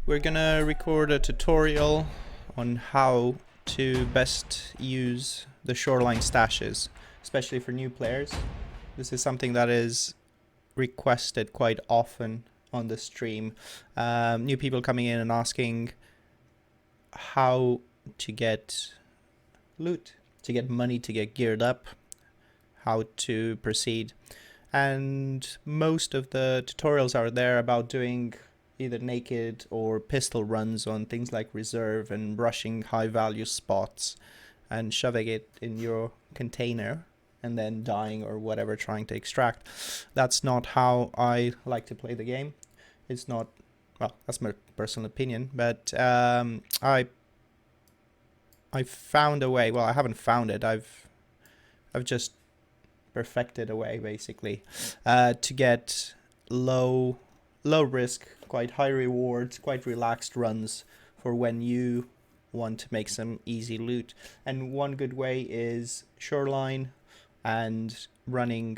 We're gonna record a tutorial on how to best use the Shoreline stashes, especially for new players. This is something that is requested quite often on the stream. New people coming in and asking how to get loot, to get money, to get geared up, how to proceed. And most of the tutorials are there about doing either naked or pistol runs on things like reserve and rushing high value spots and shoving it in your container and then dying or whatever, trying to extract. That's not how I like to play the game. It's not, well, that's my personal opinion, but I found a way. Well, I haven't found it. I've just perfected a way basically to get low risk, quite high rewards, quite relaxed runs for when you want to make some easy loot. And one good way is Shoreline and running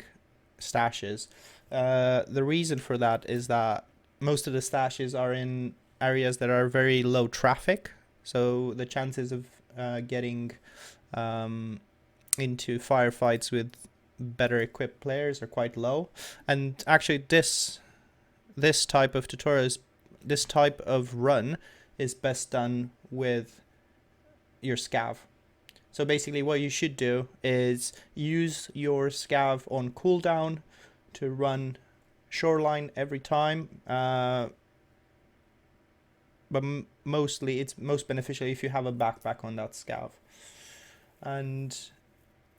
stashes. The reason for that is that most of the stashes are in areas that are very low traffic, so the chances of getting into firefights with better equipped players are quite low. And actually this type of tutorials, this type of run is best done with your scav. So basically what you should do is use your scav on cooldown to run Shoreline every time, but mostly it's most beneficial if you have a backpack on that scav, and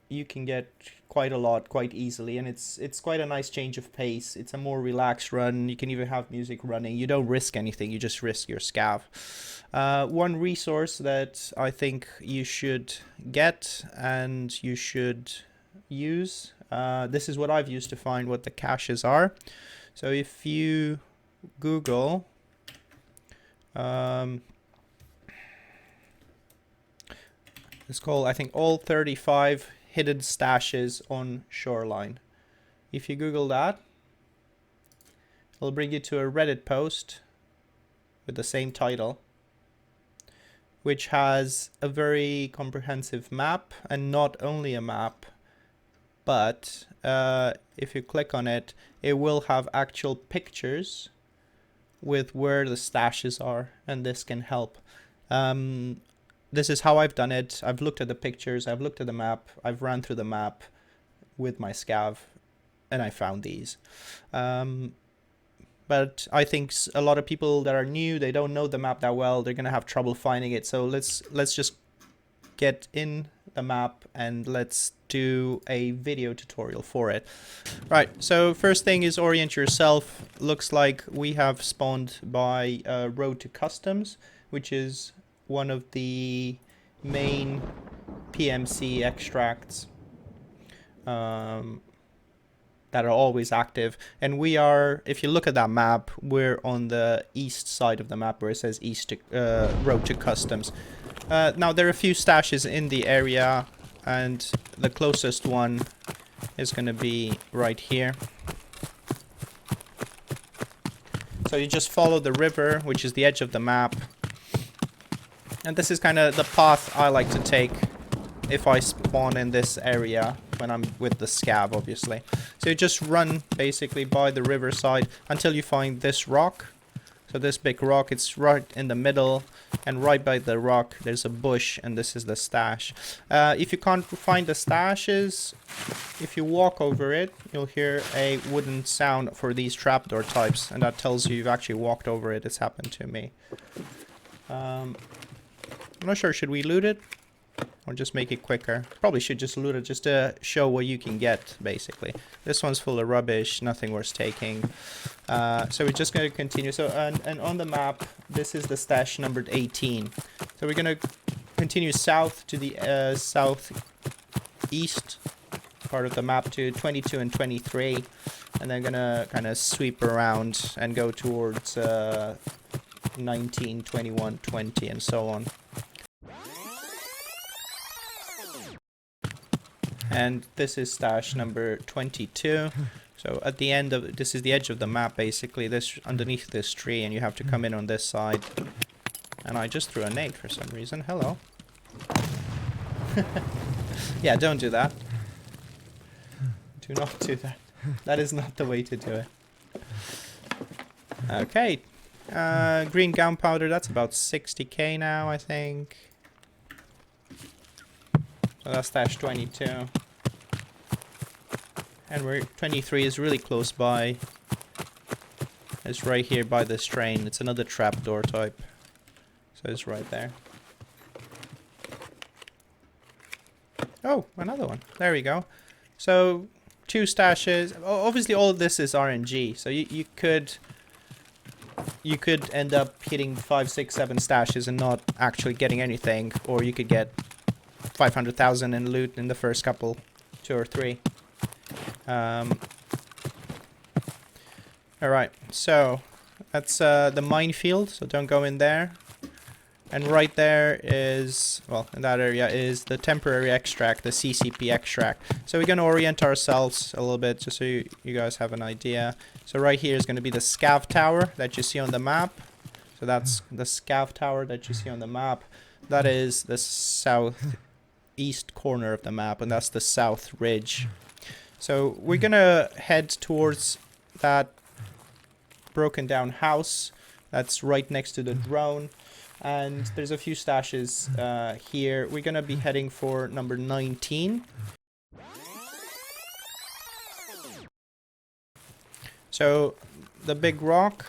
you can get quite a lot quite easily, and it's quite a nice change of pace. It's a more relaxed run. You can even have music running. You don't risk anything, you just risk your scav. One resource that I think you should get and you should use, this is what I've used to find what the caches are. So if you Google it's called, I think, all 35 hidden stashes on Shoreline. If you Google that, it'll bring you to a Reddit post with the same title, which has a very comprehensive map, and not only a map, but if you click on it, it will have actual pictures with where the stashes are, and this can help. This is how I've done it. I've looked at the pictures, I've looked at the map, I've ran through the map with my scav, and I found these. But I think a lot of people that are new, they don't know the map that well, they're gonna have trouble finding it. So let's just get in the map and let's do a video tutorial for it. Right, so first thing is orient yourself. Looks like we have spawned by Road to Customs, which is one of the main PMC extracts that are always active. And we are, if you look at that map, we're on the east side of the map where it says Road to Customs. Now there are a few stashes in the area, and the closest one is going to be right here. So you just follow the river, which is the edge of the map. And this is kind of the path I like to take if I spawn in this area when I'm with the scav, obviously. So you just run basically by the riverside until you find this rock. So this big rock, it's right in the middle, and right by the rock there's a bush, and this is the stash. If you can't find the stashes, if you walk over it, you'll hear a wooden sound for these trapdoor types, and that tells you you've actually walked over it. It's happened to me. I'm not sure, should we loot it or just make it quicker? Probably should just loot it just to show what you can get, basically. This one's full of rubbish, nothing worth taking. So we're just going to continue. So and on the map, this is the stash numbered 18. So we're going to continue south to the southeast part of the map to 22 and 23, and then going to kind of sweep around and go towards 19, 21, 20, and so on. And this is stash number 22. So at the end of this is the edge of the map, basically. This underneath this tree, and you have to come in on this side. And I just threw a nade for some reason. Hello. Yeah, don't do that. Do not do that. That is not the way to do it. Okay. Green gunpowder, that's about 60k now, I think. So that's stash 22. And we're 23 is really close by. It's right here by this train. It's another trapdoor type. So it's right there. Oh, another one. There we go. So 2 stashes. Obviously all of this is RNG. So you could end up hitting 5, 6, 7 stashes and not actually getting anything, or you could get 500,000 in loot in the first couple, 2 or 3. Alright, so that's the minefield, so don't go in there. And right there is, well, in that area is the temporary extract, the CCP extract. So we're going to orient ourselves a little bit just so you guys have an idea. So right here is going to be the scav tower that you see on the map. So that's the scav tower that you see on the map. That is the southeast corner of the map, and that's the south ridge. So we're going to head towards that broken down house that's right next to the drone. And there's a few stashes here. We're going to be heading for number 19. So the big rock,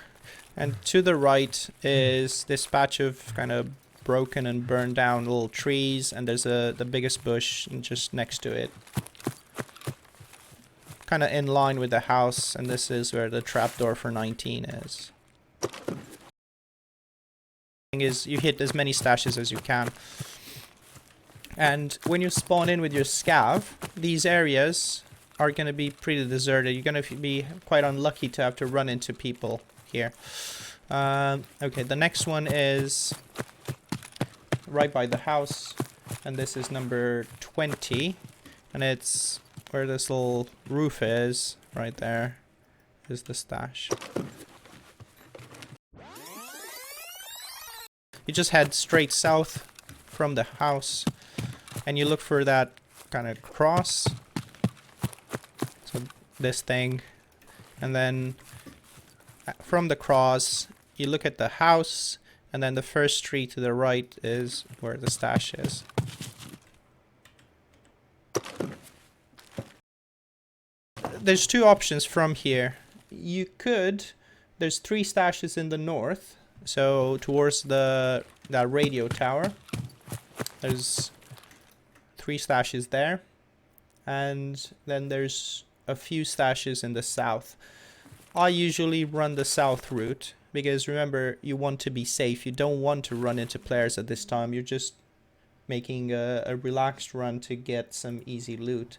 and to the right is this patch of kind of broken and burned down little trees, and there's the biggest bush just next to it. Kind of in line with the house, and this is where the trapdoor for 19 is. Is you hit as many stashes as you can, and when you spawn in with your scav, these areas are going to be pretty deserted. You're going to be quite unlucky to have to run into people here. Okay, the next one is right by the house, and this is number 20, and it's where this little roof is. Right there is the stash. You just head straight south from the house, and you look for that kind of cross. So this thing, and then from the cross, you look at the house, and then the first tree to the right is where the stash is. There's 2 options from here. You could, there's 3 stashes in the north. So towards that radio tower, there's 3 stashes there, and then there's a few stashes in the south. I usually run the south route because remember, you want to be safe. You don't want to run into players at this time. You're just making a relaxed run to get some easy loot.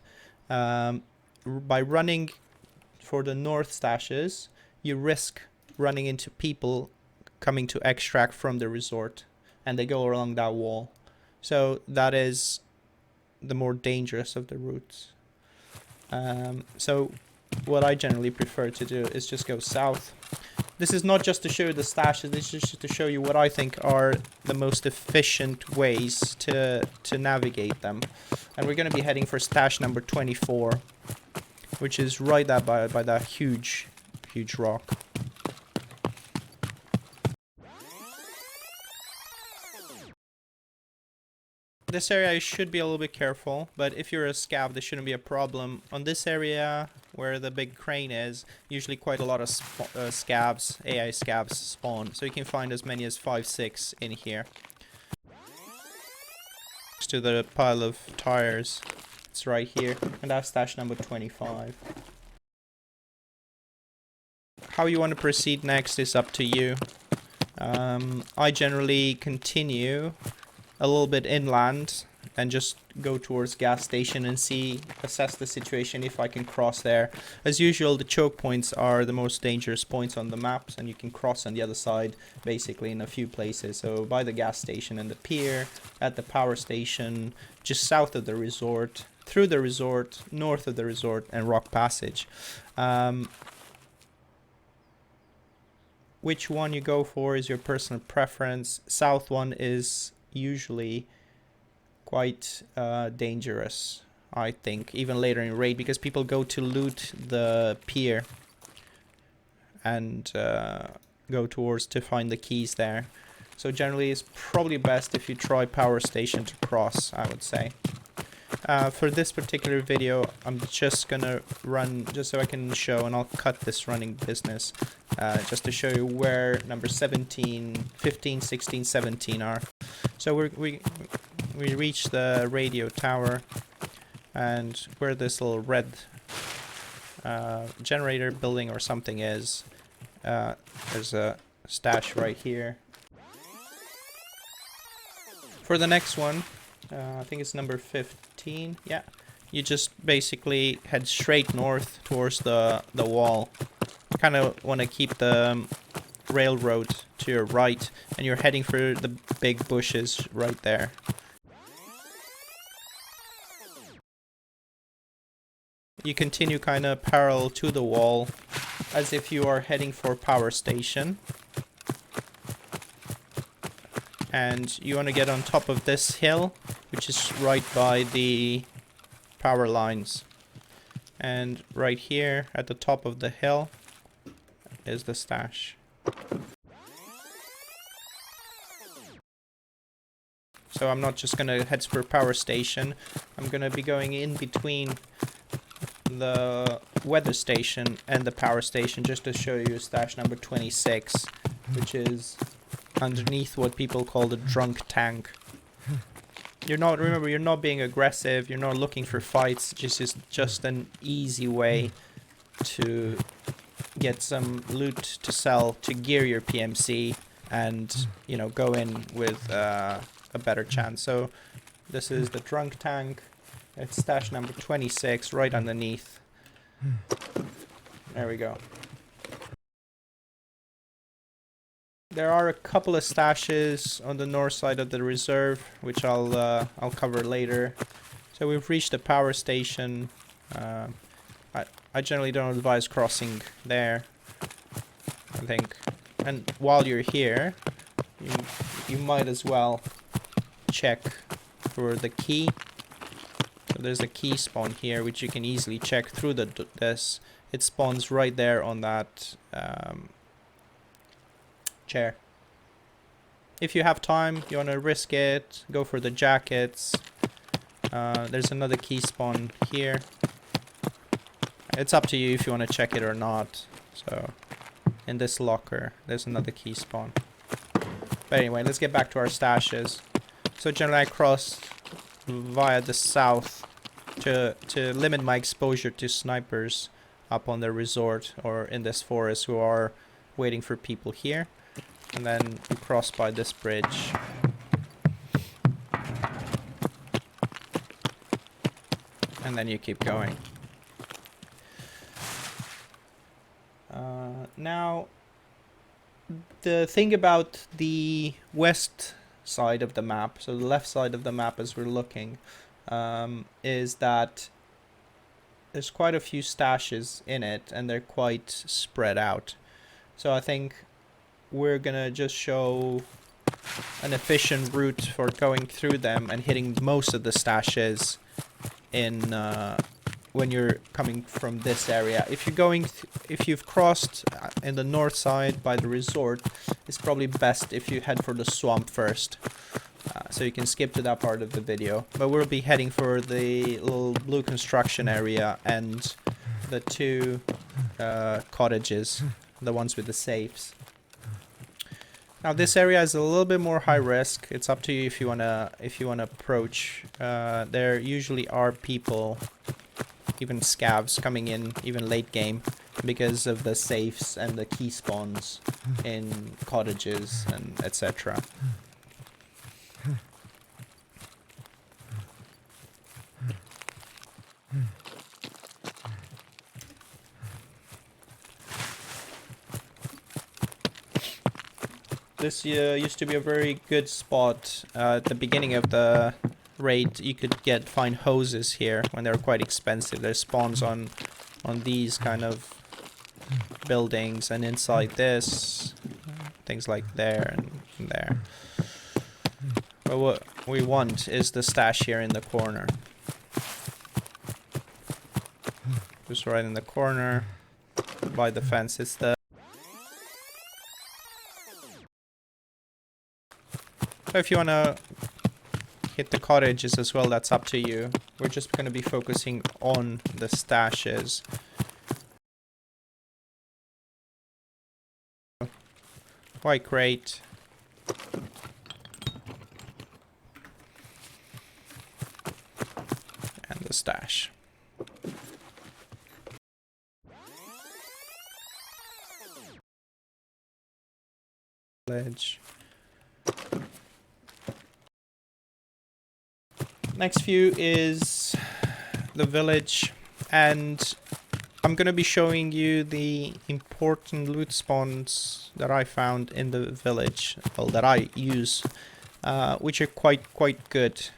By running for the north stashes, you risk running into people coming to extract from the resort, and they go along that wall. So that is the more dangerous of the routes. So what I generally prefer to do is just go south. This is not just to show you the stashes, this is just to show you what I think are the most efficient ways to navigate them. And we're going to be heading for stash number 24, which is right there by that huge rock. This area you should be a little bit careful, but if you're a scav, this shouldn't be a problem. On this area where the big crane is, usually quite a lot of scavs, AI scavs spawn, so you can find as many as 5, 6 in here. Next to the pile of tires, it's right here, and that's stash number 25. How you want to proceed next is up to you. I generally continue a little bit inland and just go towards gas station and assess the situation if I can cross there. As usual, the choke points are the most dangerous points on the maps, and you can cross on the other side basically in a few places. So by the gas station and the pier, at the power station, just south of the resort, through the resort, north of the resort, and Rock Passage. Which one you go for is your personal preference. South one is usually quite dangerous, I think, even later in raid, because people go to loot the pier and go towards to find the keys there. So generally it's probably best if you try power station to cross, I would say. For this particular video, I'm just gonna run, just so I can show, and I'll cut this running business, just to show you where number 17, 15, 16, 17 are. So we reach the radio tower, and where this little red generator building or something is, there's a stash right here. For the next one, I think it's number 15. Yeah, you just basically head straight north towards the wall. Kind of want to keep the railroad to your right, and you're heading for the big bushes right there. You continue kind of parallel to the wall as if you are heading for power station. And you want to get on top of this hill, which is right by the power lines. And right here at the top of the hill is the stash. So I'm not just going to head for power station. I'm going to be going in between the weather station and the power station just to show you stash number 26, which is underneath what people call the drunk tank. Remember, you're not being aggressive, you're not looking for fights, this is just an easy way to get some loot to sell, to gear your PMC, and, you know, go in with a better chance. So this is the drunk tank, it's stash number 26, right underneath. There we go. There are a couple of stashes on the north side of the reserve, which I'll cover later. So we've reached the power station. I generally don't advise crossing there, I think. And while you're here, you might as well check for the key. So there's a key spawn here, which you can easily check through this. It spawns right there on that chair. If you have time, you want to risk it, go for the jackets. There's another key spawn here. It's up to you if you want to check it or not. So in this locker there's another key spawn. But anyway, let's get back to our stashes. So generally I cross via the south to limit my exposure to snipers up on the resort or in this forest who are waiting for people here. And then you cross by this bridge. And then you keep going. Now, the thing about the west side of the map, so the left side of the map as we're looking, is that there's quite a few stashes in it and they're quite spread out. So I think we're gonna just show an efficient route for going through them and hitting most of the stashes in when you're coming from this area. If you're going, if you've crossed in the north side by the resort, it's probably best if you head for the swamp first. So you can skip to that part of the video. But we'll be heading for the little blue construction area and the two cottages, the ones with the safes. Now this area is a little bit more high risk. It's up to you if you wanna approach. There usually are people, even scavs, coming in even late game because of the safes and the key spawns in cottages and etc. This used to be a very good spot at the beginning of the rate, you could find hoses here when they're quite expensive. There's spawns on these kind of buildings, and inside this, things like there and there. But what we want is the stash here in the corner. Just right in the corner by the fence. It's the... So if you want to hit the cottages as well, that's up to you. We're just going to be focusing on the stashes. White crate. And the stash. Village. Next view is the village, and I'm gonna be showing you the important loot spawns that I found in the village, well, that I use, which are quite good.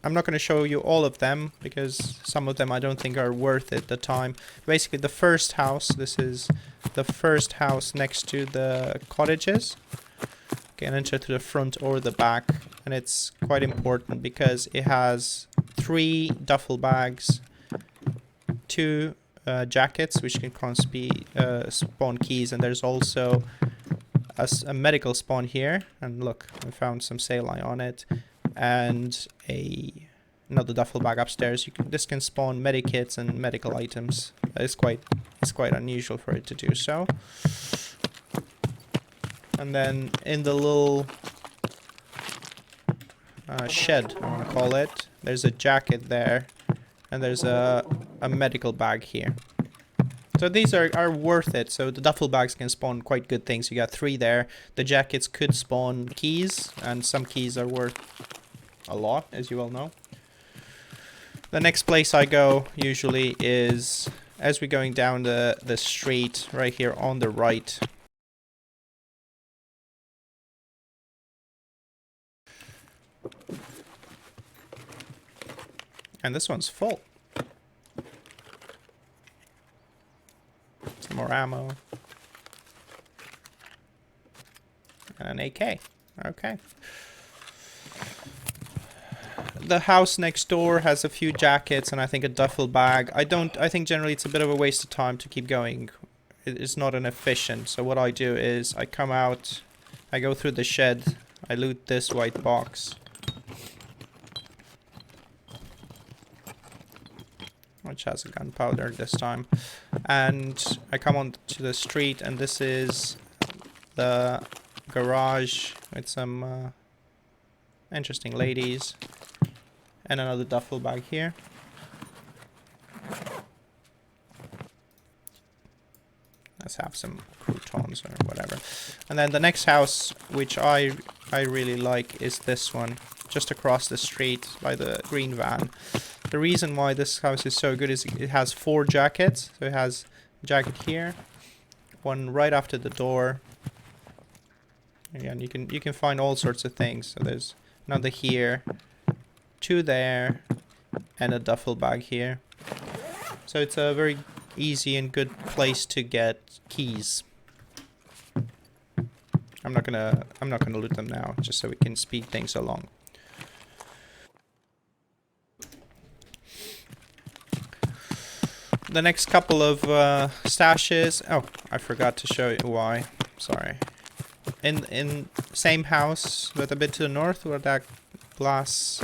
I'm not going to show you all of them because some of them I don't think are worth it the time. Basically, the first house, this is the first house next to the cottages. You can enter through the front or the back, and it's quite important because it has 3 duffel bags, 2 jackets which can spawn keys, and there's also a medical spawn here. And look, we found some saline on it. And another duffel bag upstairs. This can spawn medikits and medical items. It's quite unusual for it to do so. And then in the little shed, I want to call it, there's a jacket there, and there's a medical bag here. So these are worth it. So the duffel bags can spawn quite good things. You got 3 there. The jackets could spawn keys, and some keys are worth a lot, as you all know. The next place I go usually is as we're going down the street right here on the right. And this one's full. Some more ammo. And an AK. Okay. The house next door has a few jackets and I think a duffel bag. I think generally it's a bit of a waste of time to keep going. It's not an efficient. So what I do is I come out, I go through the shed, I loot this white box. Which has a gunpowder this time. And I come on to the street, and this is the garage with some interesting ladies. And another duffel bag here. Let's have some croutons or whatever. And then the next house, which I really like, is this one. Just across the street by the green van. The reason why this house is so good is it has 4 jackets. So it has a jacket here, one right after the door. Again, you can find all sorts of things. So there's another here, 2 there, and a duffel bag here. So it's a very easy and good place to get keys. I'm not gonna loot them now, just so we can speed things along. The next couple of stashes. Oh, I forgot to show you why. Sorry. In same house, but a bit to the north, where that glass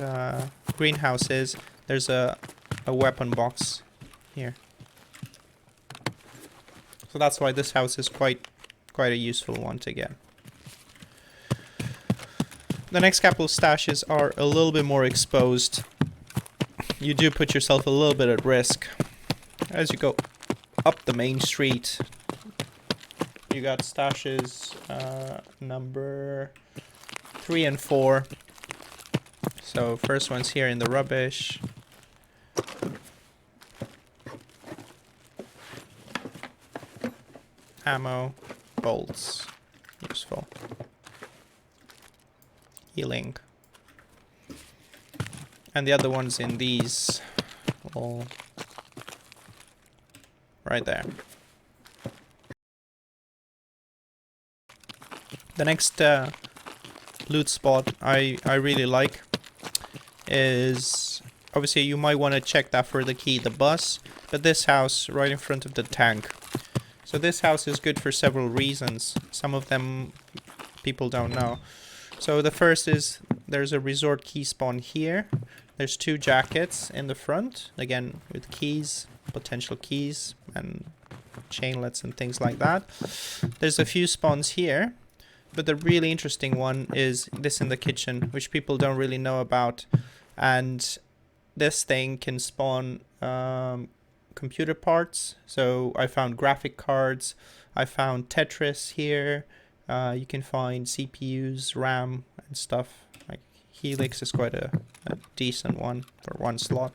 greenhouse is, there's a weapon box here. So that's why this house is quite a useful one to get. The next couple of stashes are a little bit more exposed. You do put yourself a little bit at risk. As you go up the main street, you got stashes number 3 and 4. So first one's here in the rubbish. Ammo, bolts, useful. Healing. And the other one's in these. All right there. The next loot spot I really like is, obviously you might want to check that for the key, the bus, but this house right in front of the tank. So this house is good for several reasons. Some of them people don't know. So the first is there's a resort key spawn here. There's 2 jackets in the front, again with keys, potential keys and chainlets and things like that. There's a few spawns here, but the really interesting one is this in the kitchen, which people don't really know about. And this thing can spawn computer parts. So I found graphic cards, I found Tetris here. You can find CPUs, RAM and stuff. Like Helix is quite a decent one for 1 slot.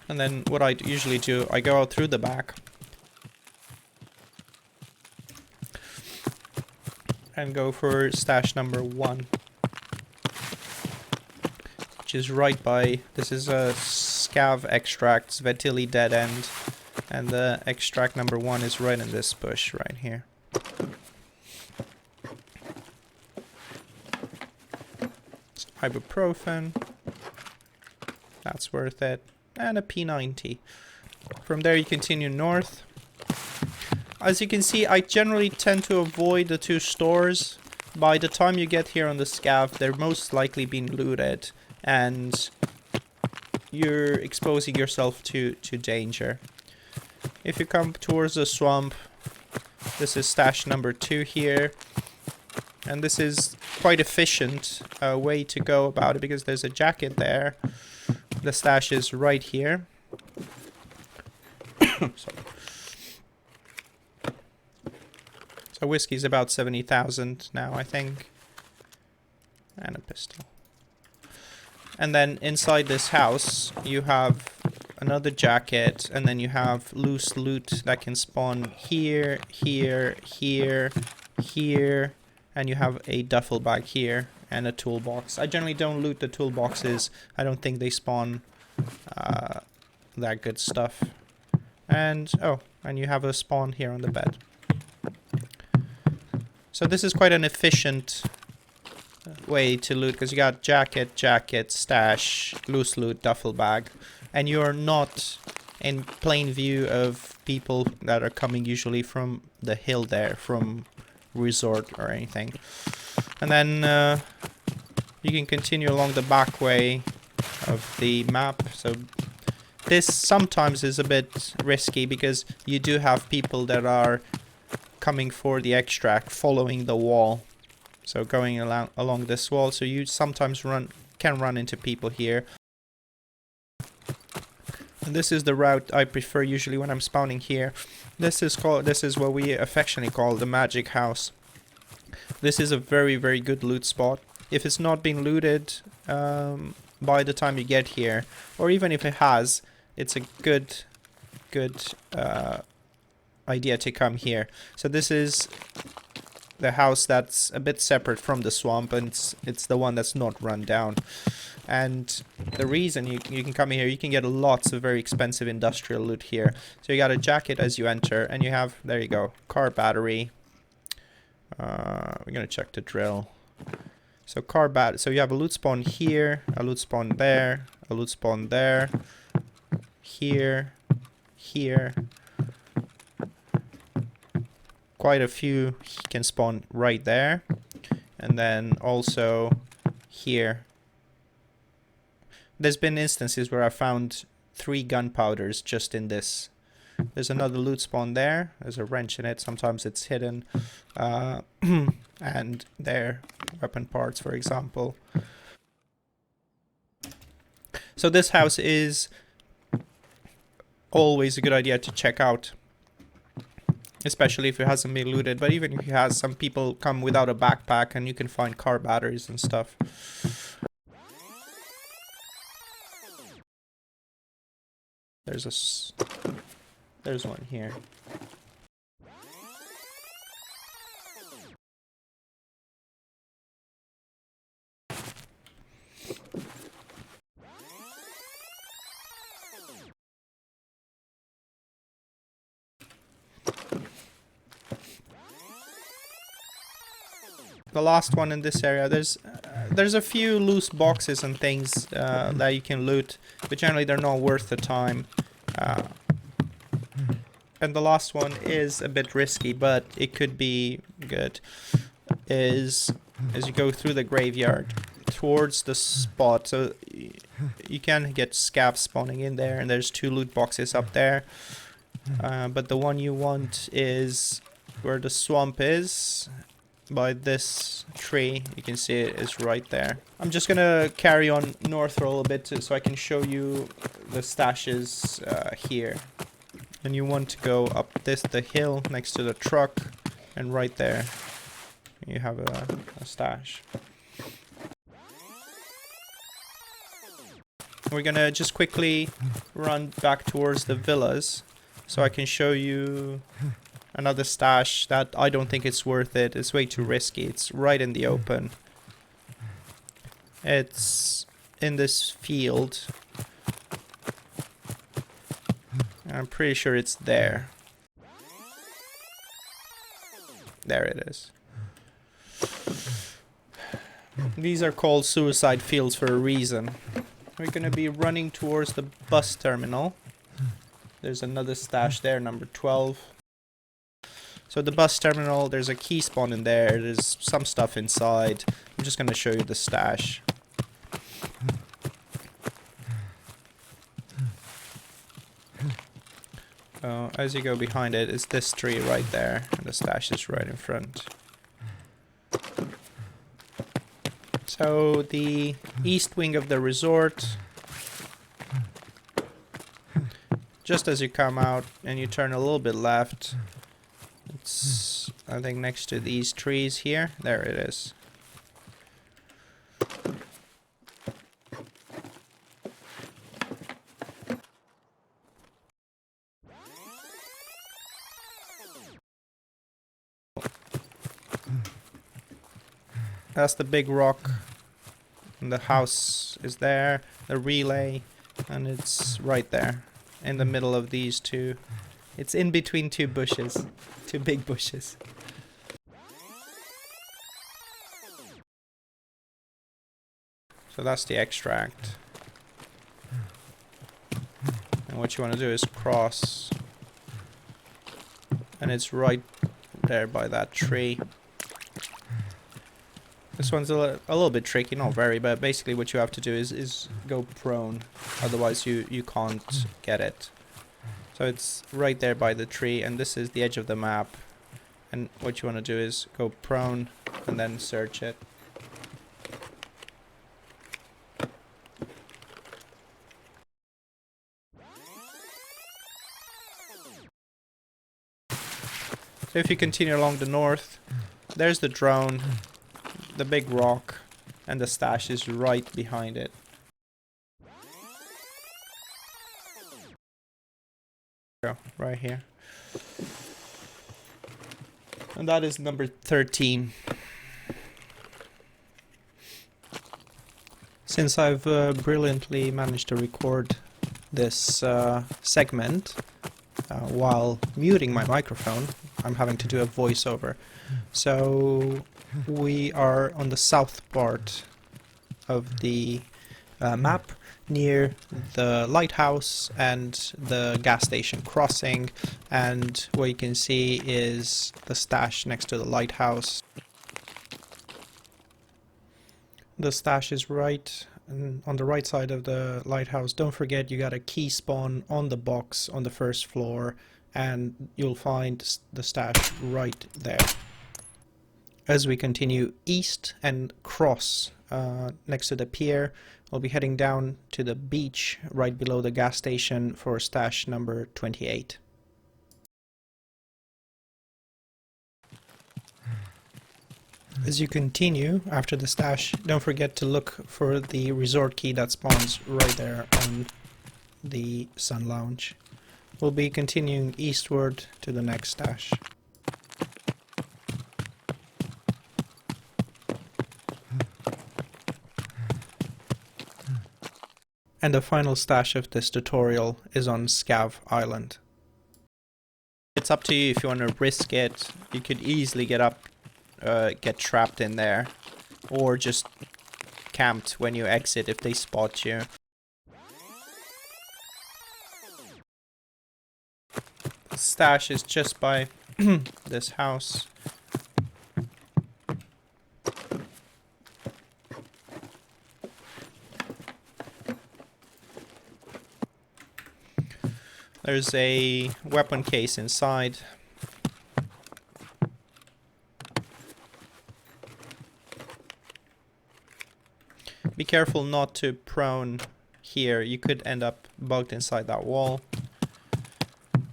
And then what I usually do, I go out through the back and go for stash number 1, which is right by, this is a scav extract, Svetili dead end, and the extract number 1 is right in this bush right here. So ibuprofen, that's worth it, and a P90. From there you continue north. As you can see, I generally tend to avoid the 2 stores. By the time you get here on the scav, they're most likely being looted, and you're exposing yourself to danger. If you come towards the swamp, this is stash number 2 here, and this is quite efficient way to go about it because there's a jacket there. The stash is right here. Sorry. So whiskey's about 70,000 now, I think. And a pistol. And then inside this house, you have another jacket, and then you have loose loot that can spawn here, here, here, here, and you have a duffel bag here, and a toolbox. I generally don't loot the toolboxes. I don't think they spawn that good stuff. And, oh, and you have a spawn here on the bed. So this is quite an efficient way to loot, because you got jacket, stash, loose loot, duffel bag, and you're not in plain view of people that are coming usually from the hill there, from resort or anything. And then you can continue along the back way of the map. So this sometimes is a bit risky because you do have people that are coming for the extract, following the wall. So going along this wall, so you sometimes can run into people here. And this is the route I prefer usually when I'm spawning here. This is what we affectionately call the magic house. This is a very, very good loot spot. If it's not been looted by the time you get here, or even if it has, it's a good idea to come here. So this is the house that's a bit separate from the swamp, and it's the one that's not run down. And the reason you can come here, you can get lots of very expensive industrial loot here. So you got a jacket as you enter, and you have, there you go, car battery. We're gonna check the drill. So so you have a loot spawn here, a loot spawn there, a loot spawn there, here, here. Quite a few can spawn right there, and then also here. There's been instances where I found 3 gunpowders just in this. There's another loot spawn there. There's a wrench in it. Sometimes it's hidden. And there, weapon parts, for example. So this house is always a good idea to check out, especially if it hasn't been looted. But even if it has, some people come without a backpack, and you can find car batteries and stuff. There's one here. The last one in this area, there's a few loose boxes and things that you can loot, but generally they're not worth the time. And the last one is a bit risky, but it could be good. Is as you go through the graveyard towards the spot, so you can get scavs spawning in there, and there's 2 loot boxes up there. But the one you want is where the swamp is, by this tree. You can see it is right there. I'm just gonna carry on north for a little bit so I can show you the stashes here. And you want to go up the hill next to the truck, and right there you have a stash. We're gonna just quickly run back towards the villas so I can show you another stash that I don't think it's worth it. It's way too risky. It's right in the open. It's in this field. I'm pretty sure it's there. There it is. These are called suicide fields for a reason. We're gonna be running towards the bus terminal. There's another stash there, number 12. So the bus terminal, there's a key spawn in there. There's some stuff inside. I'm just gonna show you the stash. As you go behind it, is this tree right there, and the stash is right in front. So the east wing of the resort, just as you come out and you turn a little bit left, it's I think next to these trees here. There it is. That's the big rock, and the house is there, the relay, and it's right there, in the middle of these 2. It's in between 2 bushes, 2 big bushes. So that's the extract. And what you want to do is cross, and it's right there by that tree. This one's a little bit tricky, not very, but basically what you have to do is go prone, otherwise you can't get it. So it's right there by the tree, and this is the edge of the map. And what you want to do is go prone and then search it. So if you continue along the north, there's the drone, the big rock, and the stash is right behind it. Right here. And that is number 13. Since I've brilliantly managed to record this segment while muting my microphone, I'm having to do a voiceover. So we are on the south part of the map, near the lighthouse and the gas station crossing, and what you can see is the stash next to the lighthouse. The stash is right on the right side of the lighthouse. Don't forget, you got a key spawn on the box on the first floor, and you'll find the stash right there. As we continue east and cross next to the pier, we'll be heading down to the beach right below the gas station for stash number 28. As you continue after the stash, don't forget to look for the resort key that spawns right there on the sun lounge. We'll be continuing eastward to the next stash. And the final stash of this tutorial is on Scalf Island. It's up to you if you want to risk it. You could easily get up get trapped in there, or just camped when you exit if they spot you. The stash is just by this house. There's a weapon case inside. Be careful not to prone here. You could end up bugged inside that wall.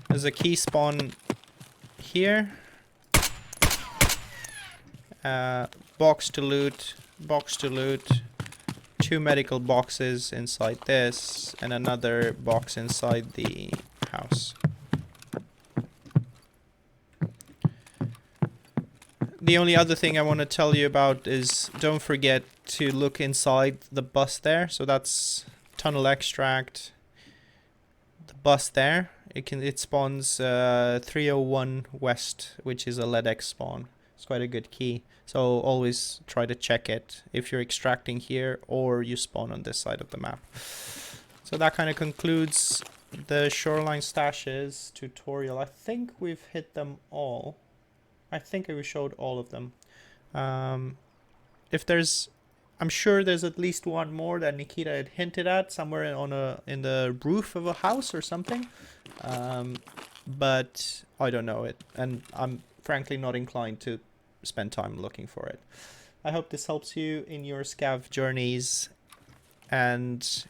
There's a key spawn here. Box to loot. Box to loot. 2 medical boxes inside this. And another box inside the house. The only other thing I want to tell you about is don't forget to look inside the bus there. So that's tunnel extract. The bus there. It spawns 301 west, which is a LEDX spawn. It's quite a good key. So always try to check it if you're extracting here or you spawn on this side of the map. So that kind of concludes the Shoreline stashes tutorial. I think we've hit them all. I think we showed all of them. If there's, I'm sure there's at least one more that Nikita had hinted at somewhere in the roof of a house or something. But I don't know it, and I'm frankly not inclined to spend time looking for it. I hope this helps you in your scav journeys and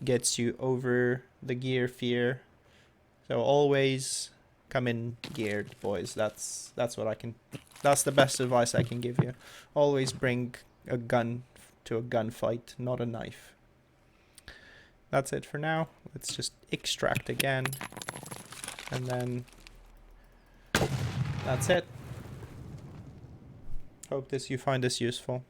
gets you over the gear fear. So always come in geared, boys. That's what I can. That's the best advice I can give you. Always bring a gun to a gunfight, not a knife. That's it for now. Let's just extract again, and then that's it. Hope you find this useful.